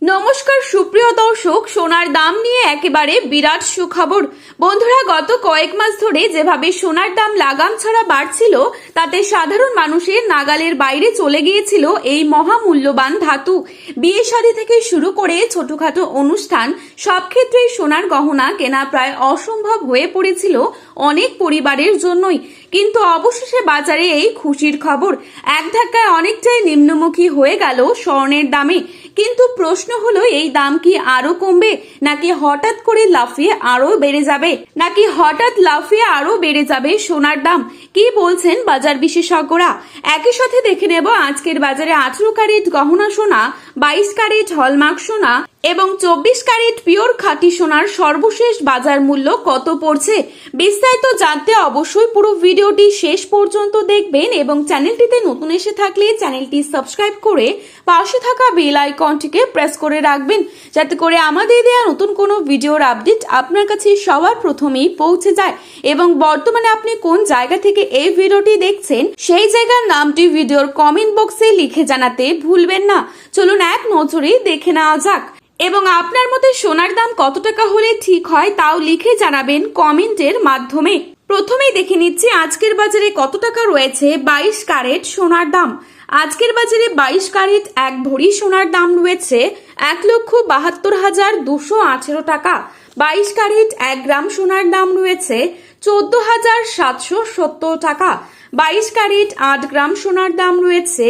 নমস্কার সুপ্রিয় দর্শক, সোনার দাম নিয়ে একেবারে বিরাট সুখবর। বন্ধুরা, গত কয়েক মাস ধরে যেভাবে সোনার দাম লাগাম ছাড়া বাড়ছিল, তাতে সাধারণ মানুষের নাগালের বাইরে চলে গিয়েছিল এই মহামূল্যবান ধাতু। বিয়ে শাদী থেকে শুরু করে ছোটখাটো অনুষ্ঠান, সব ক্ষেত্রেই সোনার গহনা কেনা প্রায় অসম্ভব হয়ে পড়েছিল অনেক পরিবারের জন্যই। কিন্তু অবশেষে বাজারে এই খুশির খবর, এক ধাক্কায় অনেকটাই নিম্নমুখী হয়ে গেল স্বর্ণের দামে। কিন্তু প্রশ্ন হলো, এই দাম কি আরো কমবে, নাকি হঠাৎ করে লাফিয়ে আরো বেড়ে যাবে সোনার দাম? কি বলছেন বাজার বিশেষজ্ঞরা? একই সাথে দেখে নেব আজকের বাজারে 18 ক্যারেট গহনা সোনা, 22 ক্যারেট হলমার্ক সোনা এবং 24 ক্যারেট পিওর খাঁটি সোনার সর্বশেষ বাজার মূল্য কত পড়ছে। বিস্তারিত জানতে অবশ্যই পুরো ভিডিওটি শেষ পর্যন্ত দেখবেন এবং চ্যানেলটিতে নতুন এসে থাকলে চ্যানেলটি সাবস্ক্রাইব করে পাশে থাকা বেল আইকনটিকে প্রেস করে রাখবেন, যাতে করে আমাদের দেওয়া নতুন কোনো ভিডিওর আপডেট আপনার কাছে সবার প্রথমেই পৌঁছে যায়। এবং বর্তমানে আপনি কোন জায়গা থেকে এই ভিডিওটি দেখছেন, সেই জায়গার নামটি ভিডিওর কমেন্ট বক্সে লিখে জানাতে ভুলবেন না। চলুন এক নজরে দেখে নেওয়া যাক। এবং আপনার মতে সোনার দাম কত টাকা হলে ঠিক হয়, তাও লিখে জানাবেন কমেন্টের মাধ্যমে। প্রথমেই দেখে নিচ্ছি আজকের বাজারে কত টাকা রয়েছে 22 ক্যারেট সোনার দাম। আজকের বাজারে 22 ক্যারেট এক ভরি সোনার দাম রয়েছে 1,72,218 টাকা। 22 ক্যারেট 1 গ্রাম সোনার দাম রয়েছে 14,770 টাকা। 22 ক্যারেট 8 গ্রাম সোনার দাম রয়েছে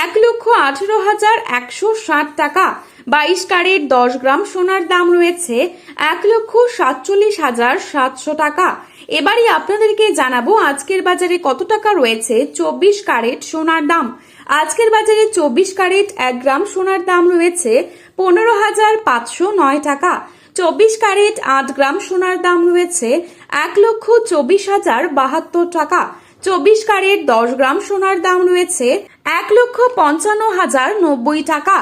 1,18,160 টাকা। 22 ক্যারেট 10 গ্রাম সোনার দাম রয়েছে 1,47,700 টাকা। এবারে আপনাদেরকে জানাবো আজকের বাজারে কত টাকা রয়েছে 24 ক্যারেট সোনার দাম। আজকের বাজারে 24 ক্যারেট 1 গ্রাম সোনার দাম রয়েছে 15,509 টাকা। 24 ক্যারেট 8 গ্রাম সোনার দাম রয়েছে 1,24,072 টাকা। 24 ক্যারেট 10 গ্রাম সোনার দাম রয়েছে 1,55,090 টাকা।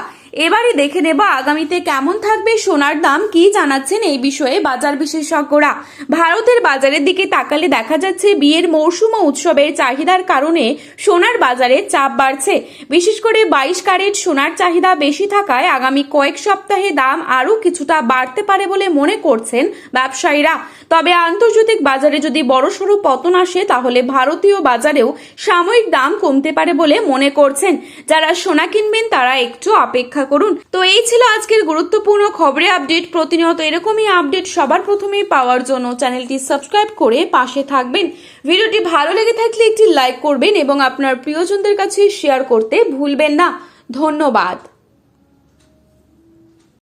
এবারে দেখে নেব আগামীতে কেমন থাকবে সোনার দাম, কি জানাচ্ছেন এই বিষয়ে বাজার বিশেষজ্ঞরা। ভারতের বাজারের দিকে তাকালে দেখা যাচ্ছে বিয়ের মৌসুম ও উৎসবের চাহিদার কারণে সোনার বাজারে চাপ বাড়ছে। বিশেষ করে 22 ক্যারেট সোনার চাহিদা বেশি থাকায় আগামী কয়েক সপ্তাহে দাম আরও কিছুটা বাড়তে পারে বলে মনে করছেন ব্যবসায়ীরা। তবে আন্তর্জাতিক বাজারে যদি বড়সড় পতন আসে, তাহলে ভারতীয় বাজারেও সাময়িক দাম কমতে পারে বলে মনে করছেন। যারা সোনা কিনবেন তারা একটু অপেক্ষা করুন। তো এই ছিল আজকের গুরুত্বপূর্ণ খবরের আপডেট। প্রতিনিয়ত এরকমই আপডেট সবার প্রথমেই পাওয়ার জন্য চ্যানেলটি সাবস্ক্রাইব করে পাশে থাকবেন। ভিডিওটি ভালো লেগে থাকলে একটি লাইক করবেন এবং আপনার প্রিয়জনদের কাছে শেয়ার করতে ভুলবেন না। ধন্যবাদ।